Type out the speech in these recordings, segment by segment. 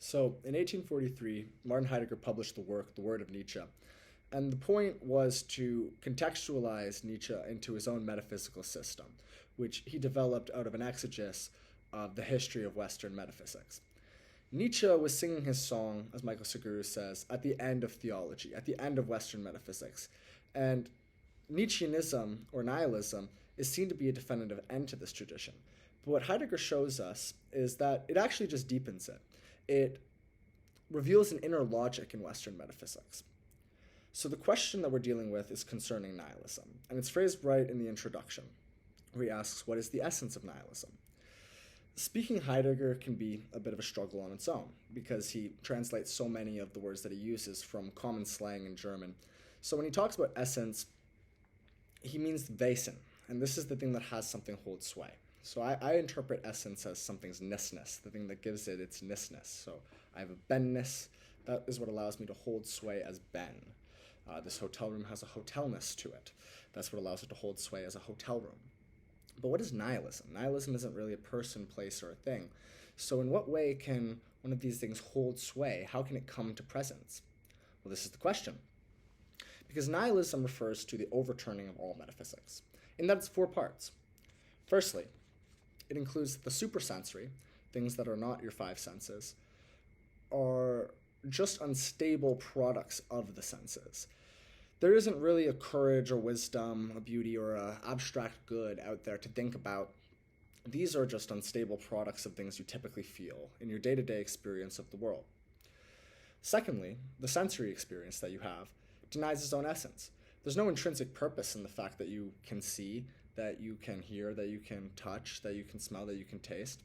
So, in 1843, Martin Heidegger published the work, The Word of Nietzsche, and the point was to contextualize Nietzsche into his own metaphysical system, which he developed out of an exegesis of the history of Western metaphysics. Nietzsche was singing his song, as Michael Segura says, at the end of theology, at the end of Western metaphysics. And Nietzscheanism, or nihilism, is seen to be a definitive end to this tradition. But what Heidegger shows us is that it actually just deepens it. It reveals an inner logic in Western metaphysics. So the question that we're dealing with is concerning nihilism, and it's phrased right in the introduction, where he asks, what is the essence of nihilism? Speaking Heidegger can be a bit of a struggle on its own, because he translates so many of the words that he uses from common slang in German. So when he talks about essence, he means Wesen, and this is the thing that has something hold sway. So I interpret essence as something's nessness, the thing that gives it its nessness. So I have a benness, that is what allows me to hold sway as ben. This hotel room has a hotelness to it. That's what allows it to hold sway as a hotel room. But what is nihilism? Nihilism isn't really a person, place, or a thing. So in what way can one of these things hold sway? How can it come to presence? Well, this is the question. Because nihilism refers to the overturning of all metaphysics, in that it's four parts. Firstly, it includes the supersensory, things that are not your five senses, are just unstable products of the senses. There isn't really a courage or wisdom, a beauty, or an abstract good out there to think about. These are just unstable products of things you typically feel in your day-to-day experience of the world. Secondly, the sensory experience that you have denies its own essence. There's no intrinsic purpose in the fact that you can see, that you can hear, that you can touch, that you can smell, that you can taste.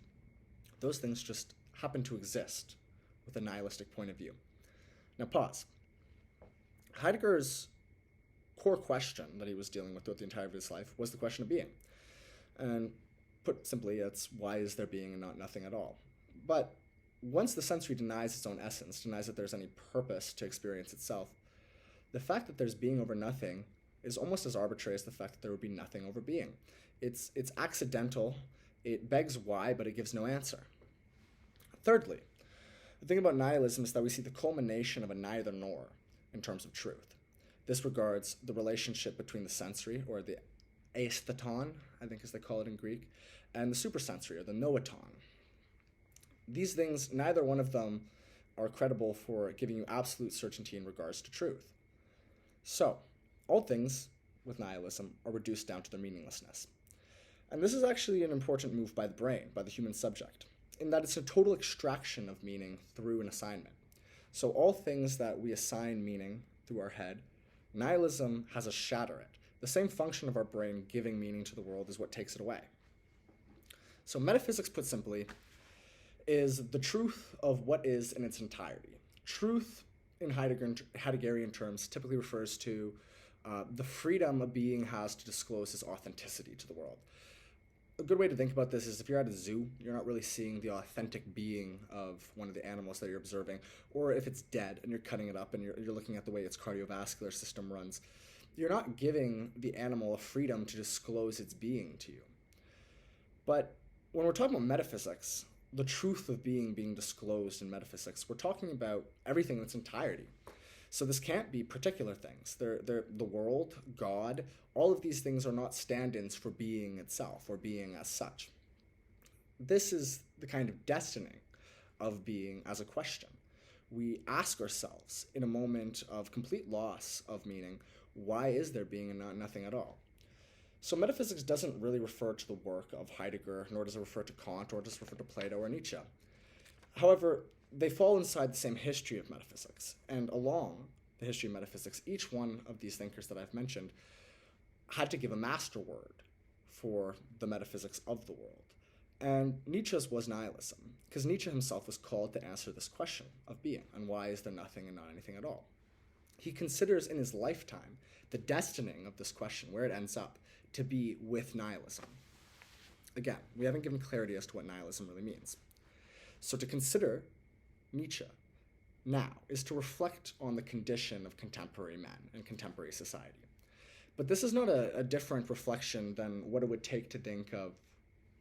Those things just happen to exist with a nihilistic point of view. Now pause. Heidegger's core question that he was dealing with throughout the entirety of his life was the question of being. And put simply, it's why is there being and not nothing at all? But once the sensory denies its own essence, denies that there's any purpose to experience itself, the fact that there's being over nothing is almost as arbitrary as the fact that there would be nothing over being. It's accidental, it begs why, but it gives no answer. Thirdly, the thing about nihilism is that we see the culmination of a neither nor in terms of truth. This regards the relationship between the sensory, or the aestheton, I think as they call it in Greek, and the supersensory, or the noeton. These things, neither one of them are credible for giving you absolute certainty in regards to truth. So, all things with nihilism are reduced down to their meaninglessness. And this is actually an important move by the brain, by the human subject, in that it's a total extraction of meaning through an assignment. So all things that we assign meaning through our head, nihilism has us shatter it. The same function of our brain giving meaning to the world is what takes it away. So metaphysics, put simply, is the truth of what is in its entirety. Truth in Heideggerian terms typically refers to the freedom a being has to disclose his authenticity to the world. A good way to think about this is if you're at a zoo, you're not really seeing the authentic being of one of the animals that you're observing, or if it's dead and you're cutting it up and you're looking at the way its cardiovascular system runs, you're not giving the animal a freedom to disclose its being to you. But when we're talking about metaphysics, the truth of being disclosed in metaphysics, we're talking about everything in its entirety. So this can't be particular things. They're the world, God, all of these things are not stand-ins for being itself or being as such. This is the kind of destiny of being as a question. We ask ourselves in a moment of complete loss of meaning, why is there being and not nothing at all? So metaphysics doesn't really refer to the work of Heidegger, nor does it refer to Kant, or does it refer to Plato or Nietzsche. However, they fall inside the same history of metaphysics, and along the history of metaphysics, each one of these thinkers that I've mentioned had to give a master word for the metaphysics of the world. And Nietzsche's was nihilism, because Nietzsche himself was called to answer this question of being, and why is there nothing and not anything at all? He considers in his lifetime the destining of this question, where it ends up, to be with nihilism. Again, we haven't given clarity as to what nihilism really means. So to consider Nietzsche now is to reflect on the condition of contemporary men and contemporary society. But this is not a different reflection than what it would take to think of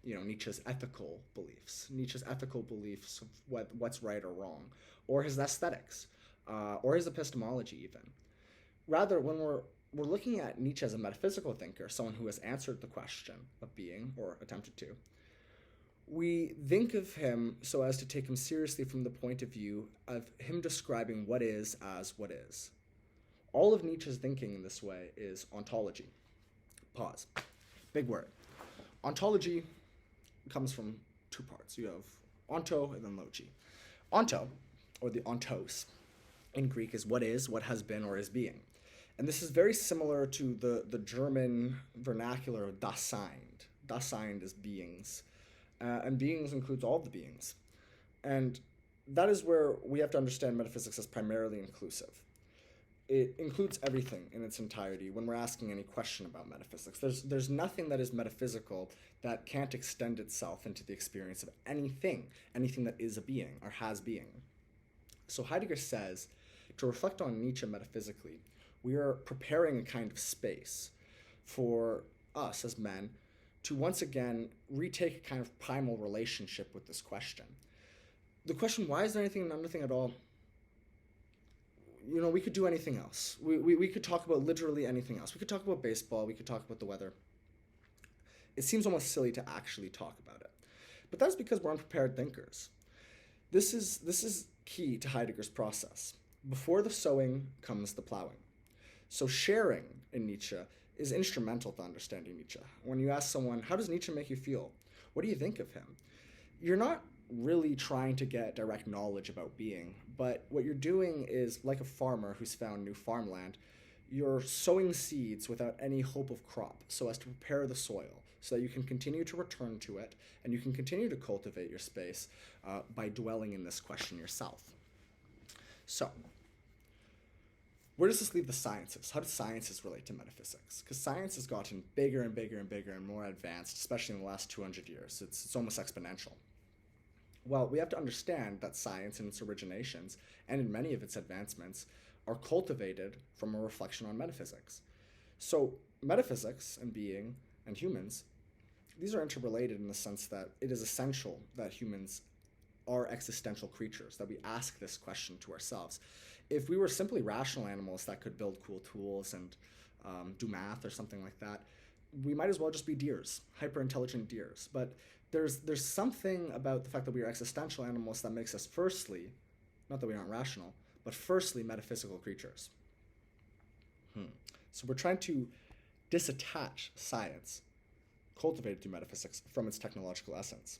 Nietzsche's ethical beliefs of what's right or wrong, or his aesthetics, or his epistemology even. Rather, when we're looking at Nietzsche as a metaphysical thinker, someone who has answered the question of being, or attempted to, we think of him so as to take him seriously from the point of view of him describing what is as what is. All of Nietzsche's thinking in this way is ontology. Pause. Big word. Ontology comes from two parts. You have onto and then logi. Onto, or the ontos, in Greek is what has been, or is being. And this is very similar to the German vernacular of das Sein. Das Sein is beings. And beings includes all of the beings. And that is where we have to understand metaphysics as primarily inclusive. It includes everything in its entirety when we're asking any question about metaphysics. There's nothing that is metaphysical that can't extend itself into the experience of anything that is a being or has being. So Heidegger says, to reflect on Nietzsche metaphysically, we are preparing a kind of space for us as men to once again retake a kind of primal relationship with this question. The question, why is there anything and nothing at all? We could do anything else. We could talk about literally anything else. We could talk about baseball. We could talk about the weather. It seems almost silly to actually talk about it. But that's because we're unprepared thinkers. This is key to Heidegger's process. Before the sowing comes the plowing. So sharing in Nietzsche is instrumental to understanding Nietzsche. When you ask someone, how does Nietzsche make you feel? What do you think of him? You're not really trying to get direct knowledge about being, but what you're doing is, like a farmer who's found new farmland, you're sowing seeds without any hope of crop so as to prepare the soil so that you can continue to return to it and you can continue to cultivate your space by dwelling in this question yourself. So, where does this leave the sciences? How do sciences relate to metaphysics? Because science has gotten bigger and bigger and bigger and more advanced, especially in the last 200 years. It's almost exponential. Well, we have to understand that science in its originations, and in many of its advancements, are cultivated from a reflection on metaphysics. So metaphysics and being and humans, these are interrelated in the sense that it is essential that humans are existential creatures, that we ask this question to ourselves. If we were simply rational animals that could build cool tools and do math or something like that, we might as well just be deers, hyper-intelligent deers. But there's something about the fact that we are existential animals that makes us firstly, not that we aren't rational, but firstly metaphysical creatures. So we're trying to disattach science, cultivated through metaphysics, from its technological essence.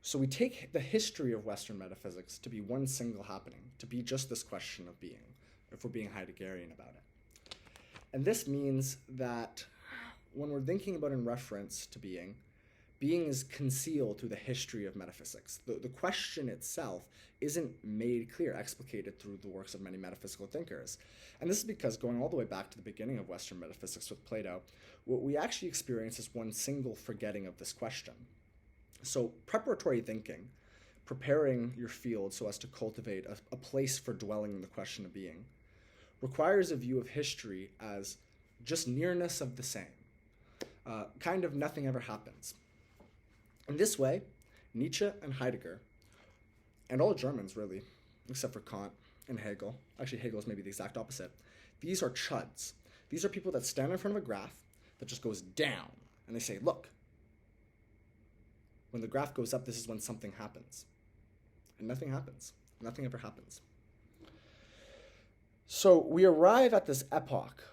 So we take the history of Western metaphysics to be one single happening, to be just this question of being, if we're being Heideggerian about it. And this means that when we're thinking about in reference to being is concealed through the history of metaphysics. The question itself isn't made clear, explicated through the works of many metaphysical thinkers. And this is because, going all the way back to the beginning of Western metaphysics with Plato, what we actually experience is one single forgetting of this question. So preparatory thinking, preparing your field so as to cultivate a place for dwelling in the question of being, requires a view of history as just nearness of the same. Kind of nothing ever happens. In this way, Nietzsche and Heidegger, and all Germans really, except for Kant and Hegel, actually Hegel is maybe the exact opposite, these are chuds. These are people that stand in front of a graph that just goes down, and they say, look, when the graph goes up, this is when something happens. And nothing happens. Nothing ever happens. So we arrive at this epoch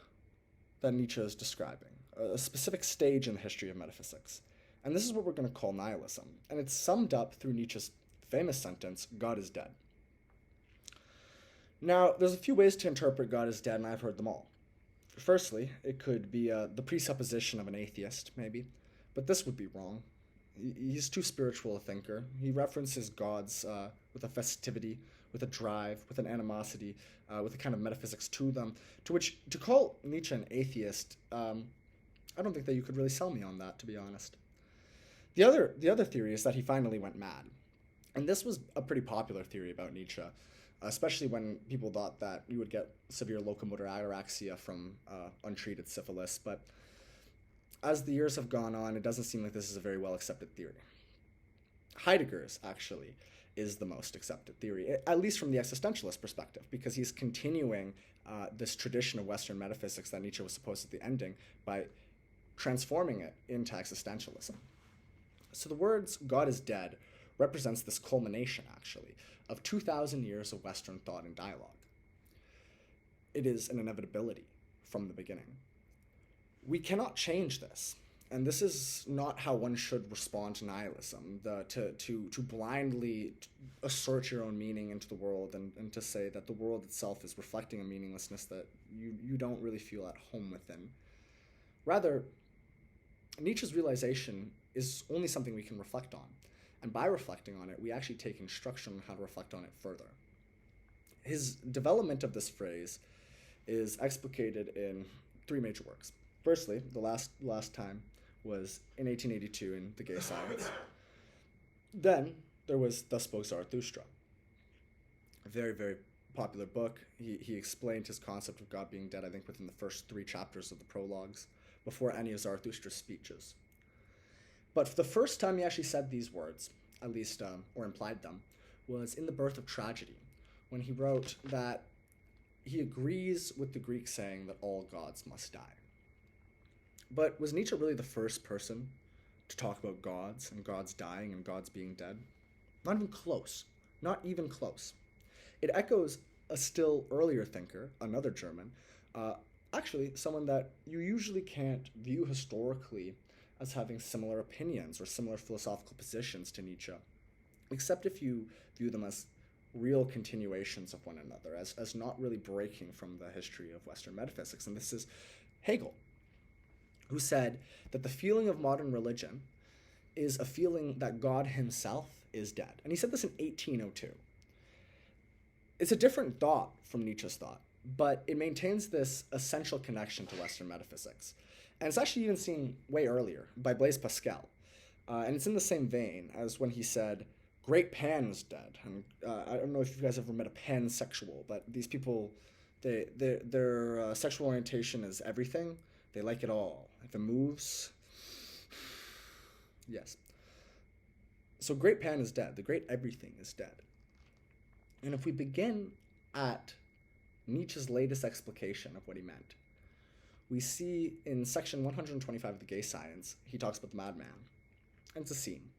that Nietzsche is describing, a specific stage in the history of metaphysics. And this is what we're going to call nihilism. And it's summed up through Nietzsche's famous sentence, God is dead. Now, there's a few ways to interpret God is dead, and I've heard them all. Firstly, it could be the presupposition of an atheist, maybe. But this would be wrong. He's too spiritual a thinker. He references gods with a festivity, with a drive, with an animosity, with a kind of metaphysics to them, to which, to call Nietzsche an atheist, I don't think that you could really sell me on that, to be honest. The other theory is that he finally went mad. And this was a pretty popular theory about Nietzsche, especially when people thought that you would get severe locomotor ataraxia from untreated syphilis. But as the years have gone on, it doesn't seem like this is a very well accepted theory. Heidegger's, actually, is the most accepted theory, at least from the existentialist perspective, because he's continuing this tradition of Western metaphysics that Nietzsche was supposedly ending by transforming it into existentialism. So the words "God is dead" represents this culmination, actually, of 2,000 years of Western thought and dialogue. It is an inevitability from the beginning. We cannot change this. And this is not how one should respond to nihilism, to blindly assert your own meaning into the world and to say that the world itself is reflecting a meaninglessness that you don't really feel at home within. Rather, Nietzsche's realization is only something we can reflect on. And by reflecting on it, we actually take instruction on how to reflect on it further. His development of this phrase is explicated in 3 major works. Firstly, the last time was in 1882 in The Gay Science. Then there was Thus Spoke Zarathustra, a very, very popular book. He explained his concept of God being dead, I think, within the first 3 chapters of the prologues, before any of Zarathustra's speeches. But for the first time he actually said these words, at least, or implied them, was in The Birth of Tragedy, when he wrote that he agrees with the Greek saying that all gods must die. But was Nietzsche really the first person to talk about gods and gods dying and gods being dead? Not even close. Not even close. It echoes a still earlier thinker, another German, actually someone that you usually can't view historically as having similar opinions or similar philosophical positions to Nietzsche, except if you view them as real continuations of one another, as not really breaking from the history of Western metaphysics. And this is Hegel, who said that the feeling of modern religion is a feeling that God himself is dead. And he said this in 1802. It's a different thought from Nietzsche's thought, but it maintains this essential connection to Western metaphysics. And it's actually even seen way earlier by Blaise Pascal. And it's in the same vein as when he said, "Great Pan is dead." And I don't know if you guys ever met a pansexual, but these people, their sexual orientation is everything. They like it all. If it moves, yes. So Great Pan is dead. The great everything is dead. And if we begin at Nietzsche's latest explication of what he meant, we see in section 125 of The Gay Science, he talks about the madman. And it's a scene.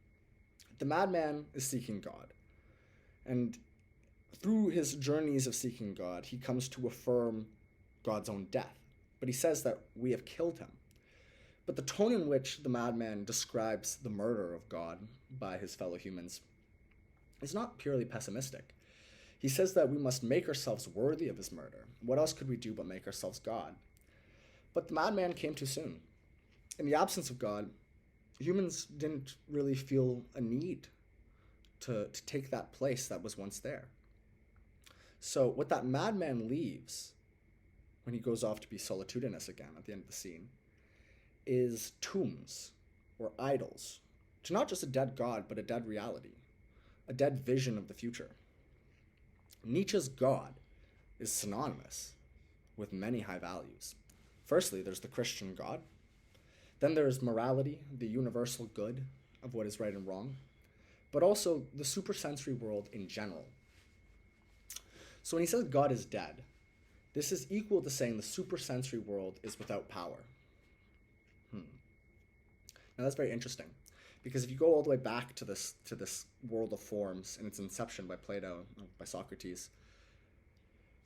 The madman is seeking God. And through his journeys of seeking God, he comes to affirm God's own death. But he says that we have killed him. But the tone in which the madman describes the murder of God by his fellow humans is not purely pessimistic. He says that we must make ourselves worthy of his murder. What else could we do but make ourselves God? But the madman came too soon. In the absence of God, humans didn't really feel a need to take that place that was once there. So what that madman leaves when he goes off to be solitudinous again at the end of the scene is tombs or idols to not just a dead God, but a dead reality, a dead vision of the future. Nietzsche's God is synonymous with many high values. Firstly, there's the Christian God. Then there's morality, the universal good of what is right and wrong, but also the supersensory world in general. So when he says God is dead, this is equal to saying the supersensory world is without power. Now that's very interesting, because if you go all the way back to this world of forms and its inception by Plato, by Socrates,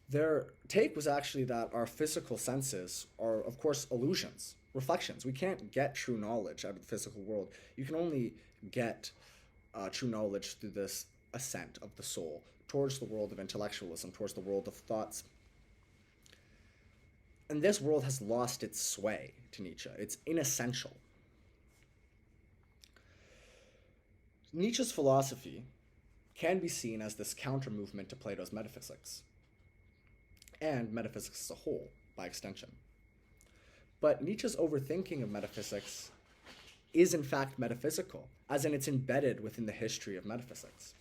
their take was actually that our physical senses are, of course, illusions, reflections. We can't get true knowledge out of the physical world. You can only get true knowledge through this ascent of the soul towards the world of intellectualism, towards the world of thoughts. And this world has lost its sway to Nietzsche. It's inessential. Nietzsche's philosophy can be seen as this counter-movement to Plato's metaphysics, and metaphysics as a whole, by extension. But Nietzsche's overthinking of metaphysics is in fact metaphysical, as in it's embedded within the history of metaphysics.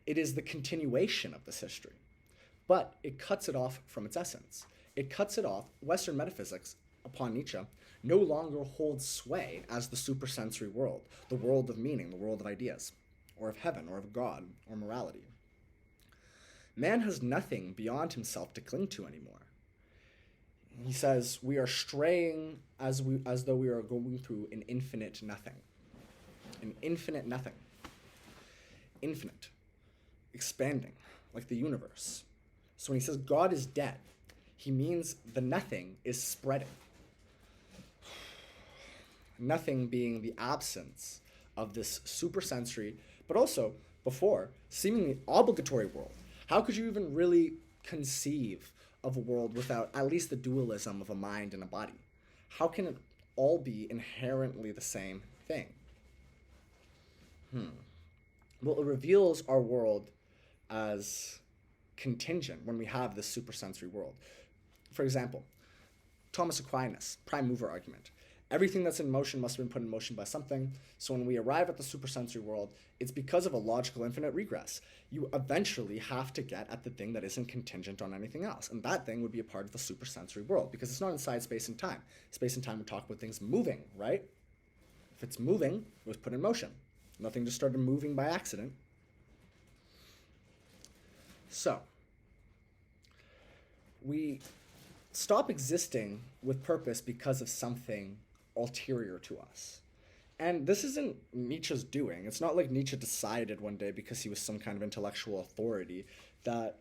It is the continuation of this history, but it cuts it off from its essence. It cuts it off. Western metaphysics upon Nietzsche, no longer holds sway as the supersensory world, the world of meaning, the world of ideas, or of heaven, or of God, or morality. Man has nothing beyond himself to cling to anymore. He says, we are straying as though we are going through an infinite nothing. An infinite nothing. Infinite. Expanding, like the universe. So when he says God is dead, he means the nothing is spreading. Nothing being the absence of this supersensory, but also, before, seemingly obligatory world. How could you even really conceive of a world without at least the dualism of a mind and a body? How can it all be inherently the same thing? Well, it reveals our world as contingent when we have this supersensory world. For example, Thomas Aquinas, prime mover argument. Everything that's in motion must have been put in motion by something. So when we arrive at the supersensory world, it's because of a logical infinite regress. You eventually have to get at the thing that isn't contingent on anything else. And that thing would be a part of the supersensory world because it's not inside space and time. Space and time would talk about things moving, right? If it's moving, it was put in motion. Nothing just started moving by accident. So, we stop existing with purpose because of something ulterior to us. And this isn't Nietzsche's doing. It's not like Nietzsche decided one day because he was some kind of intellectual authority that,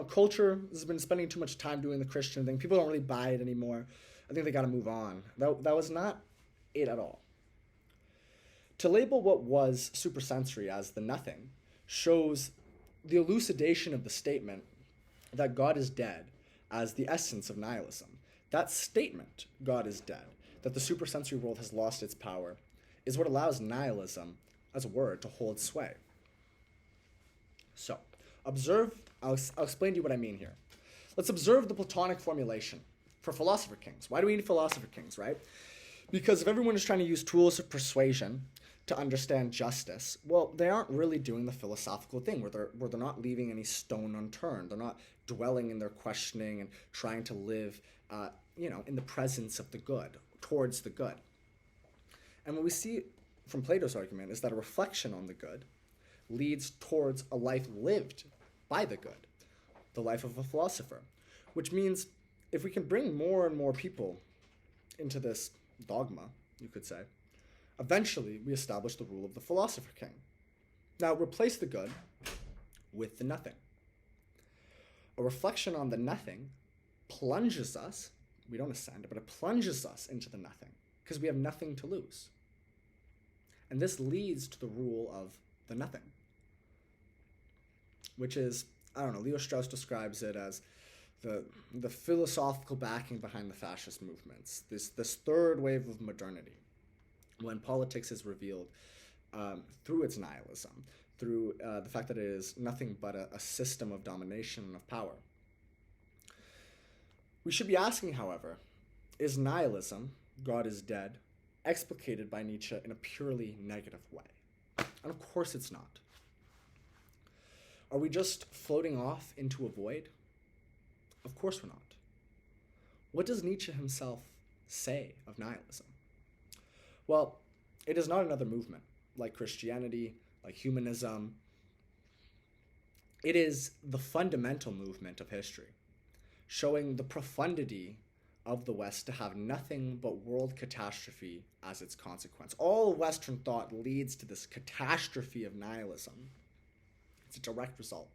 culture has been spending too much time doing the Christian thing. People don't really buy it anymore. I think they got to move on. That was not it at all. To label what was supersensory as the nothing shows the elucidation of the statement that God is dead as the essence of nihilism. That statement, God is dead, that the supersensory world has lost its power, is what allows nihilism as a word to hold sway. So, I'll explain to you what I mean here. Let's observe the Platonic formulation for philosopher kings. Why do we need philosopher kings, right? Because if everyone is trying to use tools of persuasion to understand justice, well, they aren't really doing the philosophical thing where they're not leaving any stone unturned. They're not dwelling in their questioning and trying to live, in the presence of the good, towards the good. And what we see from Plato's argument is that a reflection on the good leads towards a life lived by the good, the life of a philosopher, which means if we can bring more and more people into this dogma, you could say, eventually we establish the rule of the philosopher king. Now, replace the good with the nothing. A reflection on the nothing plunges us, we don't ascend, but it plunges us into the nothing because we have nothing to lose. And this leads to the rule of the nothing, which is, Leo Strauss describes it as the philosophical backing behind the fascist movements, this third wave of modernity, when politics is revealed through its nihilism, through the fact that it is nothing but a system of domination and of power. We should be asking, however, is nihilism, God is dead, explicated by Nietzsche in a purely negative way? And of course it's not. Are we just floating off into a void? Of course we're not. What does Nietzsche himself say of nihilism? Well, it is not another movement, like Christianity, like humanism. It is the fundamental movement of history, showing the profundity of the West to have nothing but world catastrophe as its consequence. All Western thought leads to this catastrophe of nihilism. It's a direct result.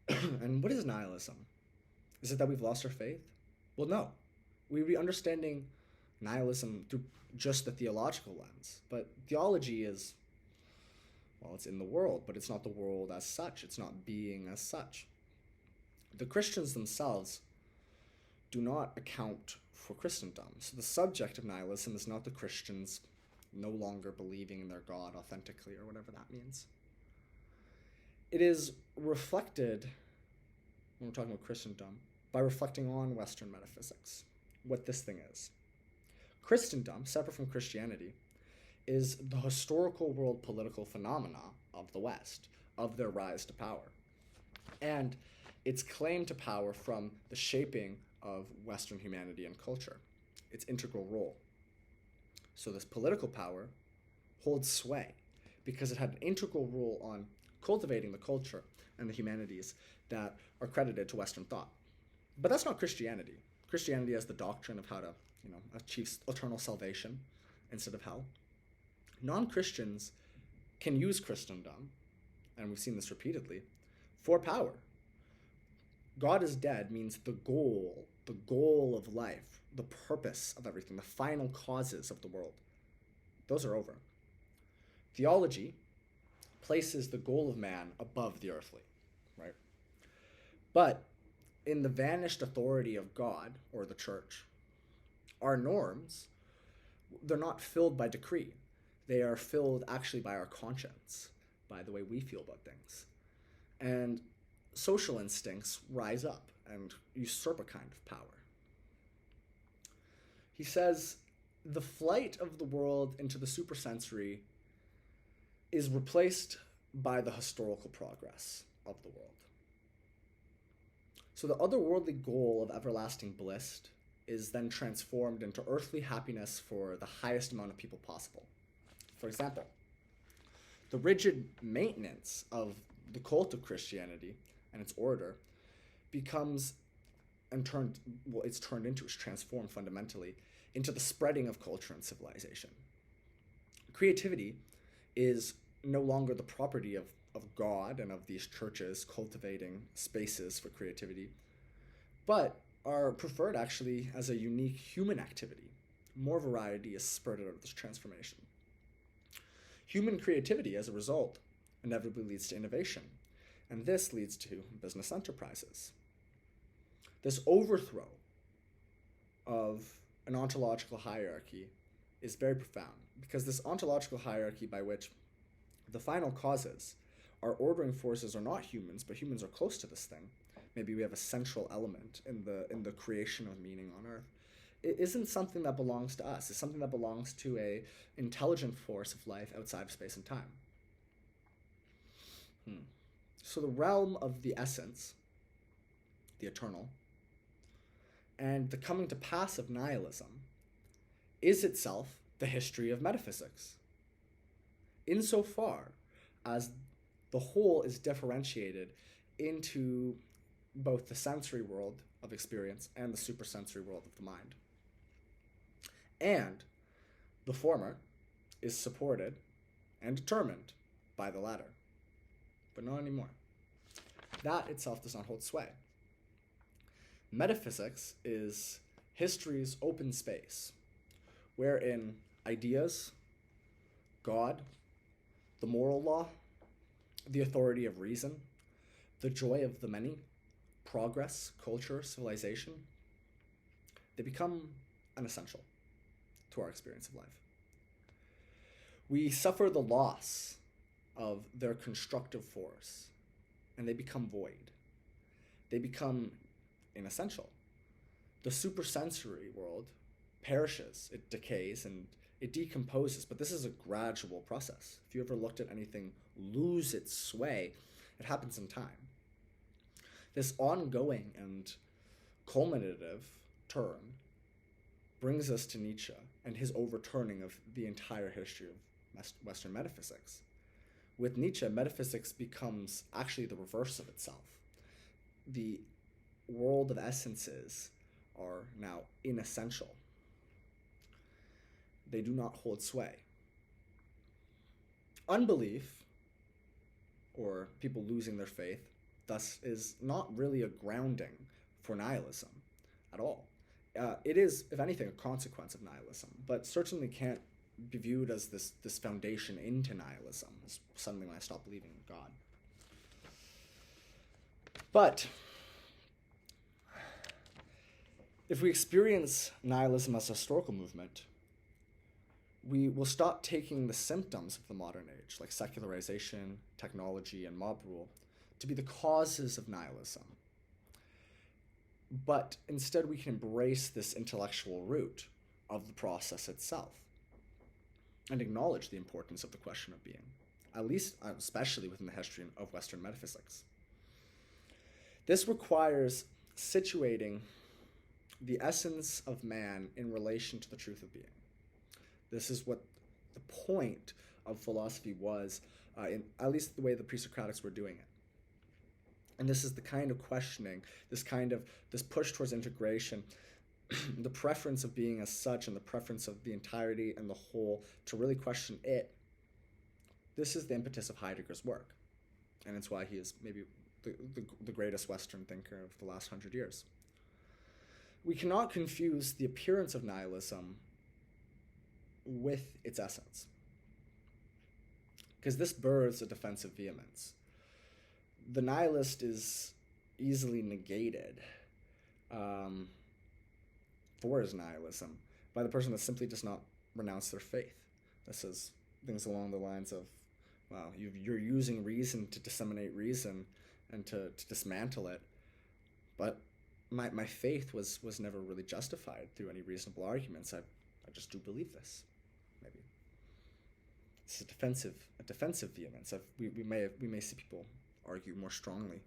And what is nihilism? Is it that we've lost our faith? Well, no. We'd be understanding nihilism through just the theological lens. But theology is, it's in the world, but it's not the world as such. It's not being as such. The Christians themselves do not account for Christendom. So the subject of nihilism is not the Christians no longer believing in their God authentically, or whatever that means. It is reflected, when we're talking about Christendom, by reflecting on Western metaphysics, what this thing is. Christendom, separate from Christianity, is the historical world political phenomena of the West, of their rise to power. And its claim to power from the shaping of Western humanity and culture, its integral role. So this political power holds sway because it had an integral role on cultivating the culture and the humanities that are credited to Western thought. But that's not Christianity. Christianity has the doctrine of how to, achieve eternal salvation instead of hell. Non-Christians can use Christendom, and we've seen this repeatedly, for power. God is dead means the goal of life, the purpose of everything, the final causes of the world, those are over. Theology places the goal of man above the earthly, right? But in the vanished authority of God or the church, our norms, they're not filled by decree. They are filled actually by our conscience, by the way we feel about things. And social instincts rise up and usurp a kind of power. He says, the flight of the world into the supersensory is replaced by the historical progress of the world. So the otherworldly goal of everlasting bliss is then transformed into earthly happiness for the highest amount of people possible. For example, the rigid maintenance of the cult of Christianity and its order becomes it's transformed fundamentally into the spreading of culture and civilization. Creativity is no longer the property of God and of these churches cultivating spaces for creativity, but are preferred actually as a unique human activity. More variety is spurred out of this transformation. Human creativity, as a result, inevitably leads to innovation, and this leads to business enterprises. This overthrow of an ontological hierarchy is very profound, because this ontological hierarchy by which the final causes are ordering forces are not humans, but humans are close to this thing. Maybe we have a central element in the creation of meaning on Earth. It isn't something that belongs to us. It's something that belongs to a intelligent force of life outside of space and time. So the realm of the essence, the eternal, and the coming to pass of nihilism is itself the history of metaphysics, insofar as the whole is differentiated into both the sensory world of experience and the supersensory world of the mind. And the former is supported and determined by the latter, but not anymore. That itself does not hold sway. Metaphysics is history's open space, wherein ideas, God, the moral law, the authority of reason, the joy of the many, progress, culture, civilization, they become an essential to our experience of life. We suffer the loss of their constructive force, and they become void. They become inessential. The supersensory world perishes, it decays, and it decomposes, but this is a gradual process. If you ever looked at anything lose its sway, it happens in time. This ongoing and culminative turn brings us to Nietzsche and his overturning of the entire history of Western metaphysics. With Nietzsche, metaphysics becomes actually the reverse of itself. The world of essences are now inessential. They do not hold sway. Unbelief, or people losing their faith, thus is not really a grounding for nihilism at all. It is, if anything, a consequence of nihilism, but certainly can't be viewed as this foundation into nihilism, as suddenly when I stop believing in God. But if we experience nihilism as a historical movement, we will stop taking the symptoms of the modern age, like secularization, technology, and mob rule, to be the causes of nihilism. But instead we can embrace this intellectual root of the process itself and acknowledge the importance of the question of being, at least, especially within the history of Western metaphysics. This requires situating the essence of man in relation to the truth of being. This is what the point of philosophy was, in at least the way the pre-Socratics were doing it. And this is the kind of questioning, this push towards integration, the preference of being as such and the preference of the entirety and the whole to really question it. This is the impetus of Heidegger's work. And it's why he is maybe the greatest Western thinker of the last 100 years. We cannot confuse the appearance of nihilism with its essence, because this births a defensive vehemence. The nihilist is easily negated for his nihilism by the person that simply does not renounce their faith. This says things along the lines of, wow, you're using reason to disseminate reason and to dismantle it, but my faith was never really justified through any reasonable arguments. I just do believe this. Maybe it's a defensive vehemence. We may see people argue more strongly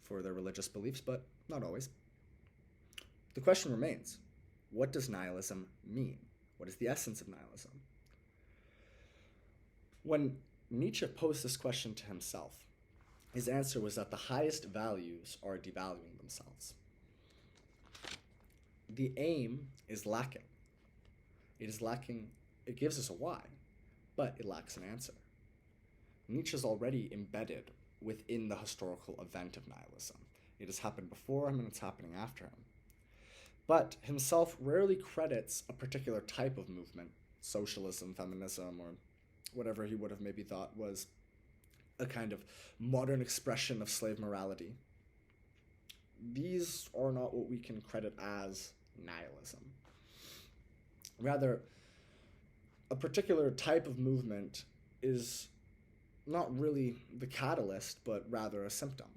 for their religious beliefs, but not always. The question remains: what does nihilism mean? What is the essence of nihilism? When Nietzsche posed this question to himself, his answer was that the highest values are devaluing themselves. The aim is lacking. It is lacking. It gives us a why, but it lacks an answer. Nietzsche is already embedded within the historical event of nihilism. It has happened before him and it's happening after him. But himself rarely credits a particular type of movement, socialism, feminism, or whatever he would have maybe thought was a kind of modern expression of slave morality. These are not what we can credit as nihilism. Rather, a particular type of movement is not really the catalyst, but rather a symptom.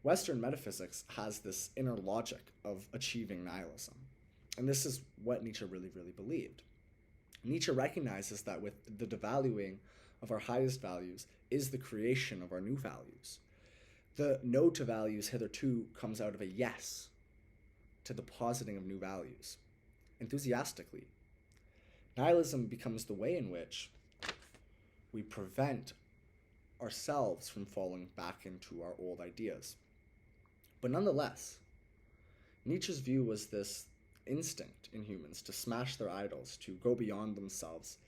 Western metaphysics has this inner logic of achieving nihilism. And this is what Nietzsche really, really believed. Nietzsche recognizes that with the devaluing of our highest values is the creation of our new values. The no to values hitherto comes out of a yes to the positing of new values, enthusiastically. Nihilism becomes the way in which we prevent ourselves from falling back into our old ideas. But nonetheless, Nietzsche's view was this instinct in humans to smash their idols, to go beyond themselves,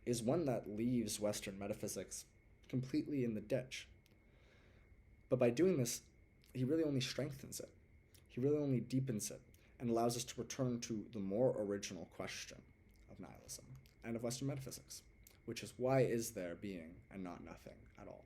is one that leaves Western metaphysics completely in the ditch. But by doing this, he really only strengthens it. He really only deepens it and allows us to return to the more original question of nihilism and of Western metaphysics, which is, why is there being and not nothing at all?